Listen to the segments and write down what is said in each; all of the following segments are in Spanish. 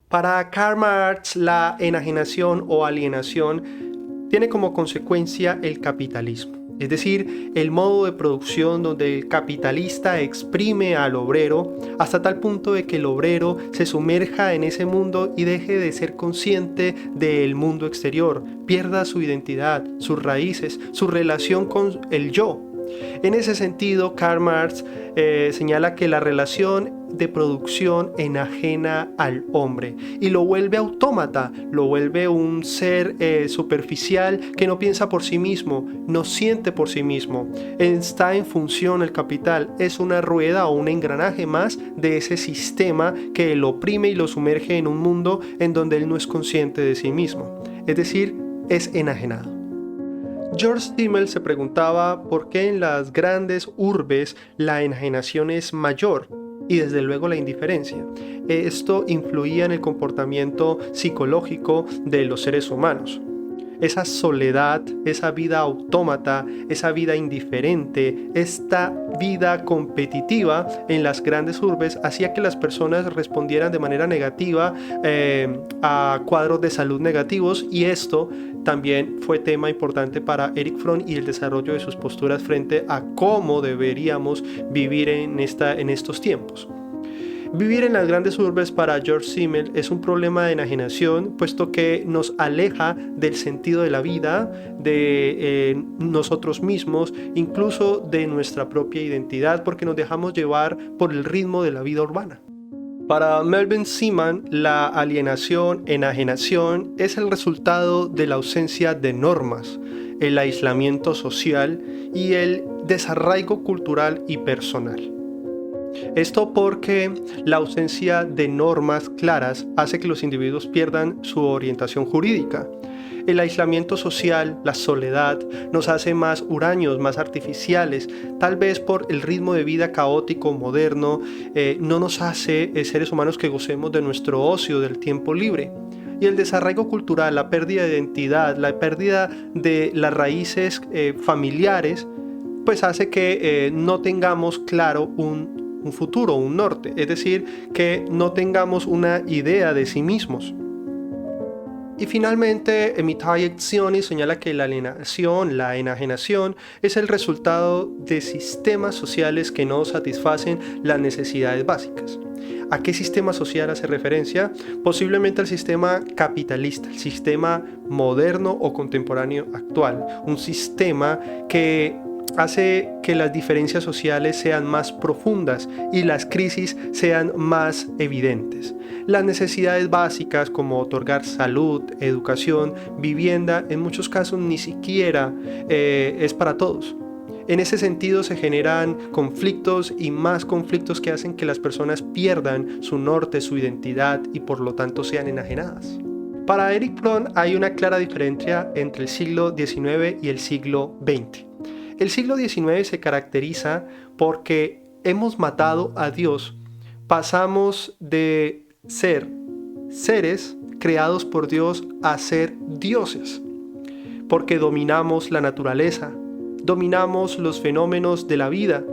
Para Karl Marx, la enajenación o alienación tiene como consecuencia el capitalismo, es decir, el modo de producción donde el capitalista exprime al obrero hasta tal punto de que el obrero se sumerja en ese mundo y deje de ser consciente del mundo exterior, pierda su identidad, sus raíces, su relación con el yo. En ese sentido, Karl Marx señala que la relación de producción enajena al hombre y lo vuelve autómata, lo vuelve un ser superficial que no piensa por sí mismo, no siente por sí mismo. Está en función el capital, es una rueda o un engranaje más de ese sistema que lo oprime y lo sumerge en un mundo en donde él no es consciente de sí mismo, es decir, es enajenado. George Simmel se preguntaba por qué en las grandes urbes la enajenación es mayor y desde luego la indiferencia. Esto influía en el comportamiento psicológico de los seres humanos. Esa soledad, esa vida autómata, esa vida indiferente, esta vida competitiva en las grandes urbes hacía que las personas respondieran de manera negativa a cuadros de salud negativos, y esto también fue tema importante para Erich Fromm y el desarrollo de sus posturas frente a cómo deberíamos vivir en estos tiempos. Vivir en las grandes urbes para George Simmel es un problema de enajenación, puesto que nos aleja del sentido de la vida, de nosotros mismos, incluso de nuestra propia identidad, porque nos dejamos llevar por el ritmo de la vida urbana. Para Melvin Seaman, la alienación, enajenación, es el resultado de la ausencia de normas, el aislamiento social y el desarraigo cultural y personal. Esto porque la ausencia de normas claras hace que los individuos pierdan su orientación jurídica. El aislamiento social, la soledad, nos hace más huraños, más artificiales. Tal vez por el ritmo de vida caótico, moderno, no nos hace seres humanos que gocemos de nuestro ocio, del tiempo libre. Y el desarraigo cultural, la pérdida de identidad, la pérdida de las raíces familiares, pues hace que no tengamos claro un futuro, un norte, es decir, que no tengamos una idea de sí mismos. Y finalmente, Amitai Etzioni señala que la alienación, la enajenación, es el resultado de sistemas sociales que no satisfacen las necesidades básicas. ¿A qué sistema social hace referencia? Posiblemente al sistema capitalista, el sistema moderno o contemporáneo actual, un sistema que hace que las diferencias sociales sean más profundas y las crisis sean más evidentes. Las necesidades básicas como otorgar salud, educación, vivienda, en muchos casos ni siquiera es para todos. En ese sentido se generan conflictos y más conflictos que hacen que las personas pierdan su norte, su identidad y por lo tanto sean enajenadas. Para Erich Fromm hay una clara diferencia entre el siglo XIX y el siglo XX. El siglo XIX se caracteriza porque hemos matado a Dios. Pasamos de ser seres creados por Dios a ser dioses, porque dominamos la naturaleza, dominamos los fenómenos de la vida,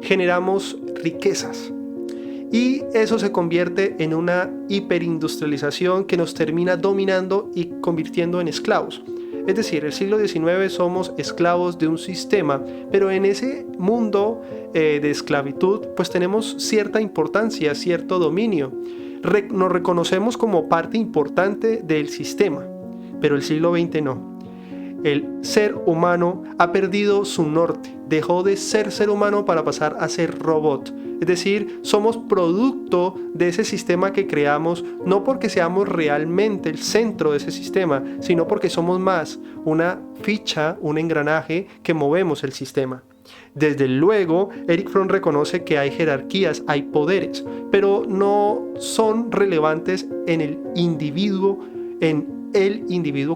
generamos riquezas. Y eso se convierte en una hiperindustrialización que nos termina dominando y convirtiendo en esclavos. Es decir, el siglo XIX somos esclavos de un sistema, pero en ese mundo de esclavitud pues tenemos cierta importancia, cierto dominio. Nos reconocemos como parte importante del sistema, pero el siglo XX no. El ser humano ha perdido su norte, dejó de ser ser humano para pasar a ser robot. Es decir, somos producto de ese sistema que creamos, no porque seamos realmente el centro de ese sistema, sino porque somos más una ficha, un engranaje que movemos el sistema. Desde luego, Erich Fromm reconoce que hay jerarquías, hay poderes, pero no son relevantes en el individuo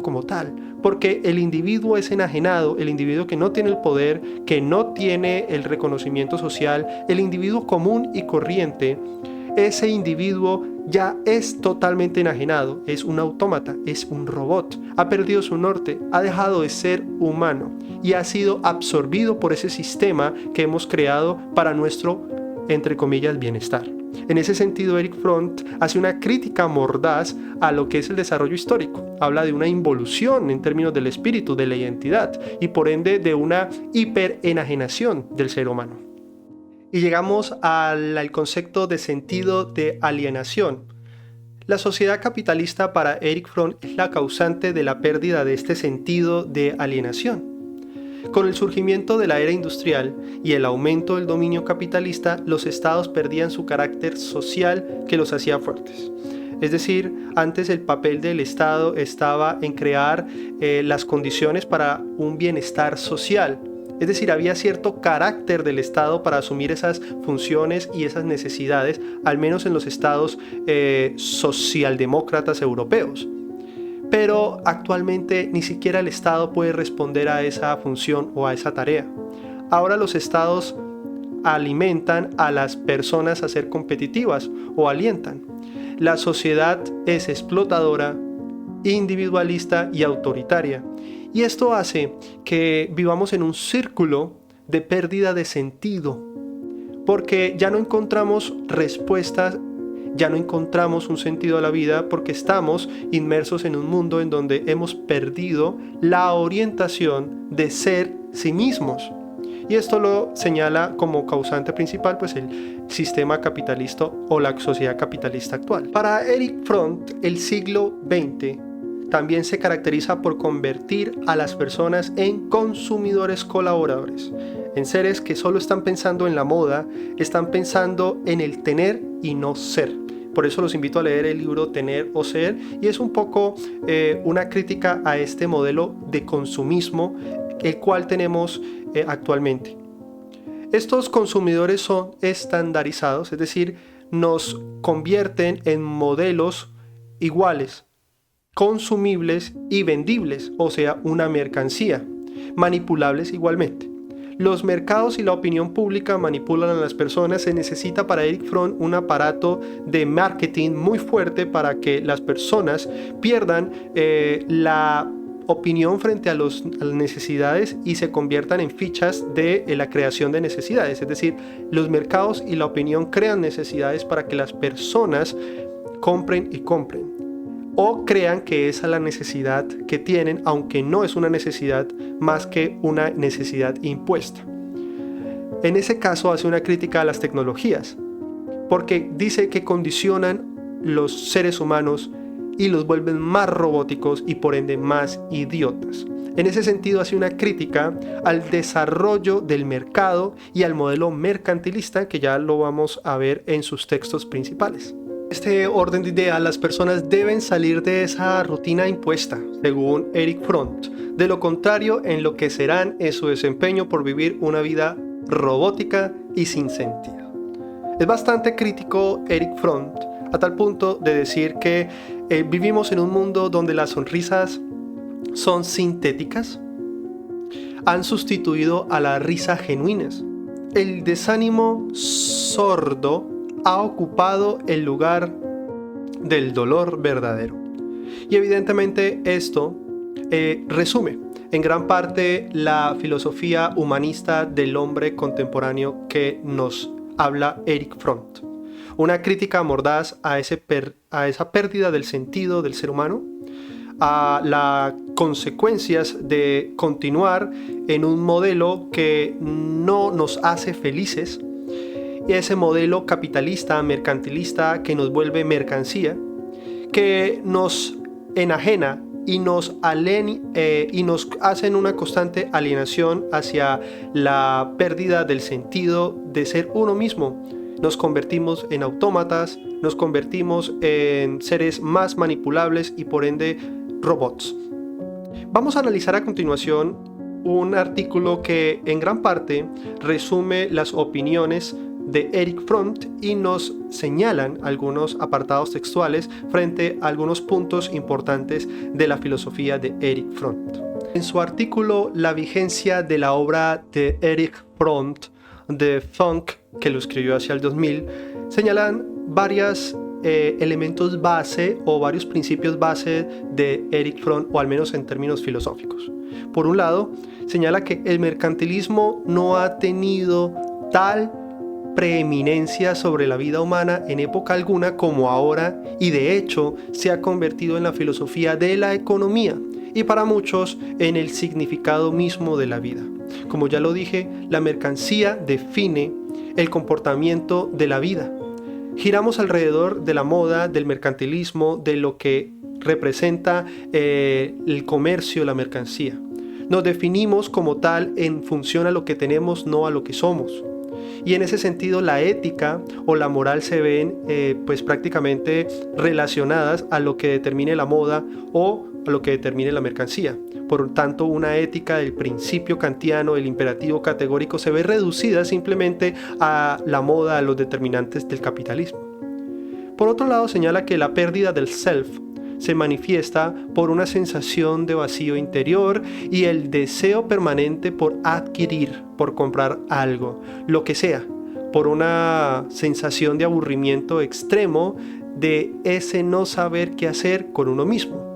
como tal, porque el individuo es enajenado, el individuo que no tiene el poder, que no tiene el reconocimiento social, el individuo común y corriente, ese individuo ya es totalmente enajenado, es un autómata, es un robot, ha perdido su norte, ha dejado de ser humano y ha sido absorbido por ese sistema que hemos creado para nuestro entre comillas, bienestar. En ese sentido, Eric Fromm hace una crítica mordaz a lo que es el desarrollo histórico. Habla de una involución en términos del espíritu, de la identidad, y por ende de una hiperenajenación del ser humano. Y llegamos al concepto de sentido de alienación. La sociedad capitalista para Eric Fromm es la causante de la pérdida de este sentido de alienación. Con el surgimiento de la era industrial y el aumento del dominio capitalista, los estados perdían su carácter social que los hacía fuertes. Es decir, antes el papel del Estado estaba en crear las condiciones para un bienestar social. Es decir, había cierto carácter del Estado para asumir esas funciones y esas necesidades, al menos en los estados socialdemócratas europeos. Pero actualmente ni siquiera el Estado puede responder a esa función o a esa tarea. Ahora los estados alimentan a las personas a ser competitivas o alientan. La sociedad es explotadora, individualista y autoritaria. Y esto hace que vivamos en un círculo de pérdida de sentido, porque ya no encontramos respuestas, ya no encontramos un sentido a la vida, porque estamos inmersos en un mundo en donde hemos perdido la orientación de ser sí mismos. Y esto lo señala como causante principal pues el sistema capitalista o la sociedad capitalista actual. Para Eric Fromm, el siglo XX también se caracteriza por convertir a las personas en consumidores colaboradores, en seres que solo están pensando en la moda, están pensando en el tener y no ser. Por eso los invito a leer el libro Tener o Ser, y es un poco una crítica a este modelo de consumismo el cual tenemos actualmente. Estos consumidores son estandarizados, es decir, nos convierten en modelos iguales, consumibles y vendibles, o sea, una mercancía, manipulables igualmente. Los mercados y la opinión pública manipulan a las personas. Se necesita para Eric Fromm un aparato de marketing muy fuerte para que las personas pierdan la opinión frente a las necesidades y se conviertan en fichas de la creación de necesidades. Es decir, los mercados y la opinión crean necesidades para que las personas compren y compren, o crean que esa es la necesidad que tienen, aunque no es una necesidad más que una necesidad impuesta. En ese caso hace una crítica a las tecnologías, porque dice que condicionan los seres humanos y los vuelven más robóticos y por ende más idiotas. En ese sentido hace una crítica al desarrollo del mercado y al modelo mercantilista, que ya lo vamos a ver en sus textos principales. Este orden de ideas, las personas deben salir de esa rutina impuesta, según Eric Fromm. De lo contrario, enloquecerán en su desempeño por vivir una vida robótica y sin sentido. Es bastante crítico Eric Fromm, a tal punto de decir que vivimos en un mundo donde las sonrisas son sintéticas, han sustituido a la risa genuinas. El desánimo sordo ha ocupado el lugar del dolor verdadero. Y evidentemente esto resume en gran parte la filosofía humanista del hombre contemporáneo que nos habla Eric Fromm. Una crítica mordaz a esa pérdida del sentido del ser humano, a las consecuencias de continuar en un modelo que no nos hace felices, y ese modelo capitalista, mercantilista, que nos vuelve mercancía, que nos enajena y nos hace en una constante alienación hacia la pérdida del sentido de ser uno mismo. Nos convertimos en autómatas, nos convertimos en seres más manipulables y por ende robots. Vamos a analizar a continuación un artículo que en gran parte resume las opiniones de Eric Fromm y nos señalan algunos apartados textuales frente a algunos puntos importantes de la filosofía de Eric Fromm. En su artículo La vigencia de la obra de Eric Fromm, de Funk, que lo escribió hacia el 2000, señalan varios elementos base o varios principios base de Eric Fromm, o al menos en términos filosóficos. Por un lado, señala que el mercantilismo no ha tenido tal preeminencia sobre la vida humana en época alguna como ahora, y de hecho se ha convertido en la filosofía de la economía y para muchos en el significado mismo de la vida. Como ya lo dije, la mercancía define el comportamiento de la vida. Giramos alrededor de la moda, del mercantilismo, de lo que representa el comercio, la mercancía. Nos definimos como tal en función a lo que tenemos, no a lo que somos. Y en ese sentido la ética o la moral se ven pues prácticamente relacionadas a lo que determine la moda o a lo que determine la mercancía. Por tanto, una ética del principio kantiano, el imperativo categórico, se ve reducida simplemente a la moda, a los determinantes del capitalismo. Por otro lado, señala que la pérdida del self se manifiesta por una sensación de vacío interior y el deseo permanente por adquirir, por comprar algo, lo que sea, por una sensación de aburrimiento extremo de ese no saber qué hacer con uno mismo.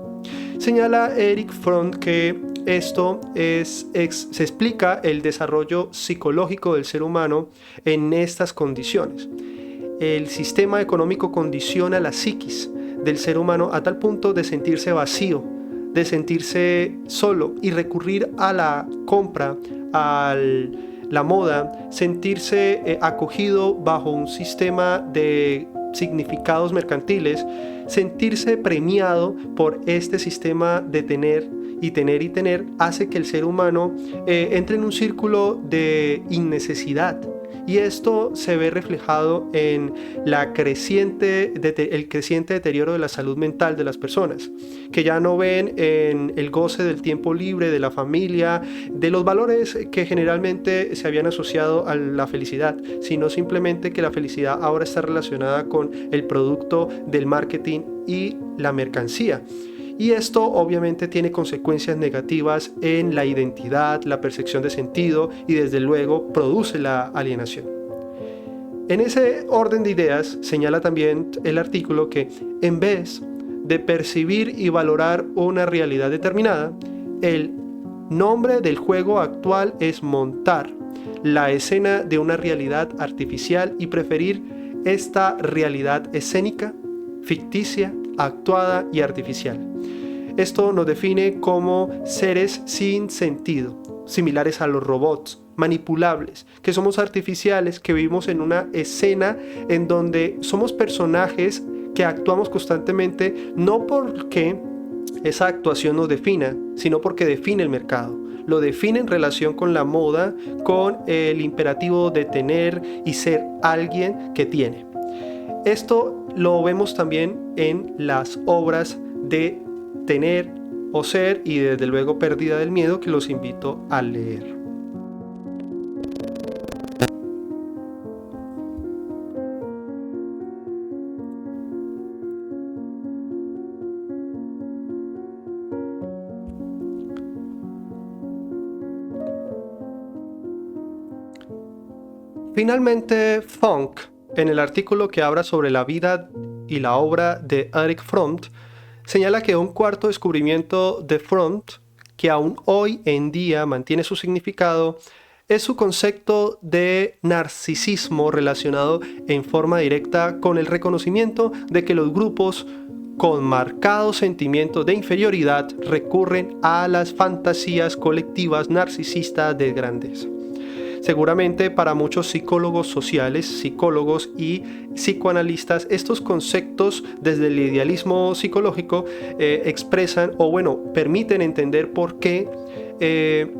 Señala Erich Fromm que esto se explica el desarrollo psicológico del ser humano en estas condiciones. El sistema económico condiciona la psiquis del ser humano a tal punto de sentirse vacío, de sentirse solo y recurrir a la compra, a la moda, sentirse acogido bajo un sistema de significados mercantiles, sentirse premiado por este sistema de tener y tener y tener, hace que el ser humano entre en un círculo de innecesidad. Y esto se ve reflejado en el creciente deterioro de la salud mental de las personas, que ya no ven en el goce del tiempo libre, de la familia, de los valores que generalmente se habían asociado a la felicidad, sino simplemente que la felicidad ahora está relacionada con el producto del marketing y la mercancía. Y esto obviamente tiene consecuencias negativas en la identidad, la percepción de sentido y desde luego produce la alienación. En ese orden de ideas señala también el artículo que en vez de percibir y valorar una realidad determinada, el nombre del juego actual es montar la escena de una realidad artificial y preferir esta realidad escénica, ficticia, actuada y artificial. Esto nos define como seres sin sentido, similares a los robots, manipulables, que somos artificiales, que vivimos en una escena en donde somos personajes que actuamos constantemente, no porque esa actuación nos defina, sino porque define el mercado. Lo define en relación con la moda, con el imperativo de tener y ser alguien que tiene. Esto lo vemos también en las obras de tener o ser y desde luego pérdida del miedo, que los invito a leer. Finalmente, Funk, en el artículo que habla sobre la vida y la obra de Erich Fromm, señala que un cuarto descubrimiento de Fromm, que aún hoy en día mantiene su significado, es su concepto de narcisismo relacionado en forma directa con el reconocimiento de que los grupos con marcados sentimientos de inferioridad recurren a las fantasías colectivas narcisistas de grandeza. Seguramente para muchos psicólogos sociales, psicólogos y psicoanalistas, estos conceptos desde el idealismo psicológico expresan permiten entender por qué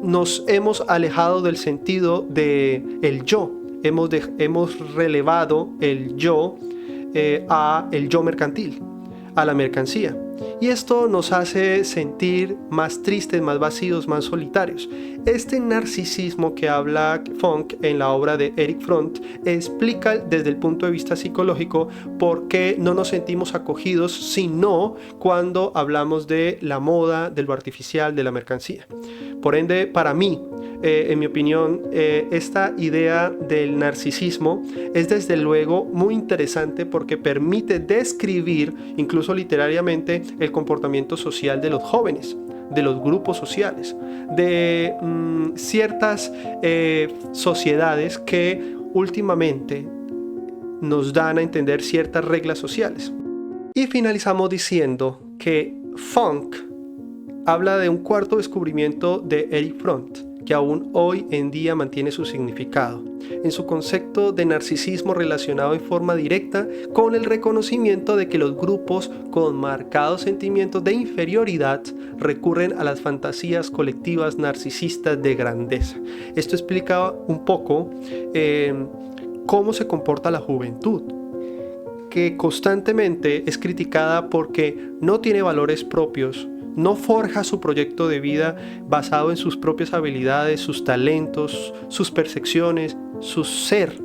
nos hemos alejado del sentido del yo. Hemos relevado el yo a el yo mercantil, a la mercancía. Y esto nos hace sentir más tristes, más vacíos, más solitarios. Este narcisismo que habla Funk en la obra de Erich Fromm explica desde el punto de vista psicológico por qué no nos sentimos acogidos, sino cuando hablamos de la moda, de lo artificial, de la mercancía. Por ende, para mí, en mi opinión, esta idea del narcisismo es desde luego muy interesante porque permite describir, incluso literariamente, el comportamiento social de los jóvenes, de los grupos sociales, de ciertas sociedades que últimamente nos dan a entender ciertas reglas sociales. Y finalizamos diciendo que Funk habla de un cuarto descubrimiento de Eric Fromm, que aún hoy en día mantiene su significado, en su concepto de narcisismo relacionado en forma directa con el reconocimiento de que los grupos con marcados sentimientos de inferioridad recurren a las fantasías colectivas narcisistas de grandeza. Esto explica un poco cómo se comporta la juventud, que constantemente es criticada porque no tiene valores propios, no forja su proyecto de vida basado en sus propias habilidades, sus talentos, sus percepciones, su ser,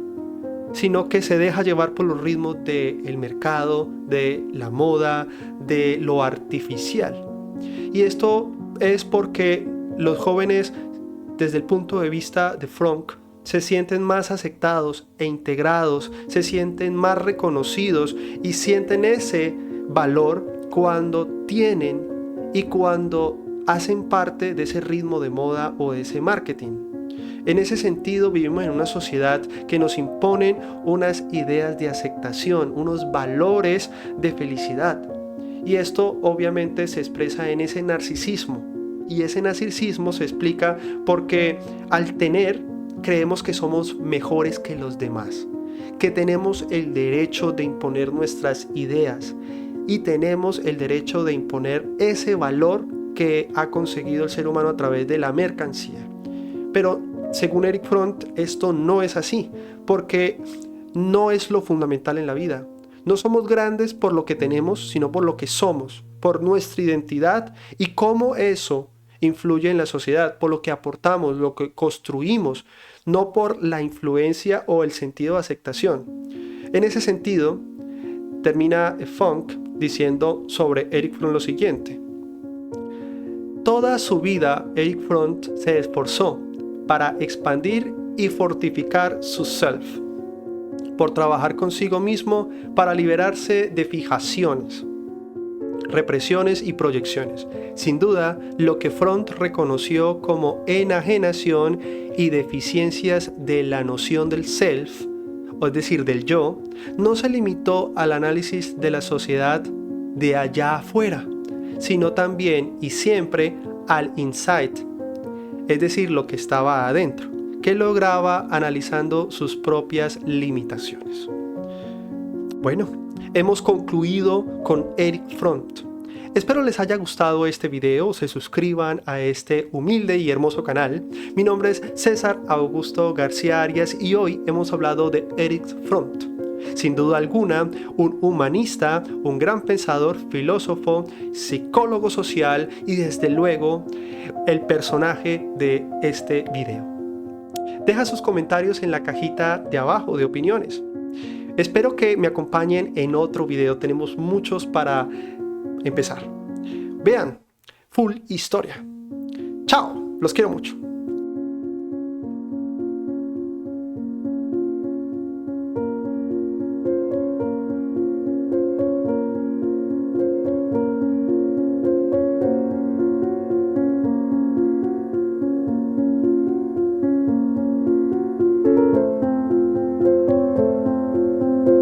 sino que se deja llevar por los ritmos del mercado, de la moda, de lo artificial. Y esto es porque los jóvenes, desde el punto de vista de Fromm, se sienten más aceptados e integrados, se sienten más reconocidos y sienten ese valor cuando tienen y cuando hacen parte de ese ritmo de moda o de ese marketing. En ese sentido, vivimos en una sociedad que nos imponen unas ideas de aceptación, unos valores de felicidad. Y esto obviamente se expresa en ese narcisismo. Y ese narcisismo se explica porque al tener, creemos que somos mejores que los demás, que tenemos el derecho de imponer nuestras ideas y tenemos el derecho de imponer ese valor que ha conseguido el ser humano a través de la mercancía. Pero según Eric Fromm, esto no es así, porque no es lo fundamental en la vida. No somos grandes por lo que tenemos, sino por lo que somos, por nuestra identidad y cómo eso influye en la sociedad, por lo que aportamos, lo que construimos, no por la influencia o el sentido de aceptación. En ese sentido, termina Funk diciendo sobre Eric Fromm lo siguiente: toda su vida Eric Fromm se esforzó para expandir y fortificar su self, por trabajar consigo mismo para liberarse de fijaciones, represiones y proyecciones. Sin duda, lo que Fromm reconoció como enajenación y deficiencias de la noción del self, es decir, del yo, no se limitó al análisis de la sociedad de allá afuera, sino también y siempre al insight, es decir, lo que estaba adentro, que lograba analizando sus propias limitaciones. Bueno, hemos concluido con Eric Fromm. Espero les haya gustado este video, se suscriban a este humilde y hermoso canal. Mi nombre es César Augusto García Arias y hoy hemos hablado de Eric Fromm. Sin duda alguna, un humanista, un gran pensador, filósofo, psicólogo social y desde luego el personaje de este video. Deja sus comentarios en la cajita de abajo de opiniones. Espero que me acompañen en otro video, tenemos muchos para empezar. Vean, full historia. Chao, los quiero mucho.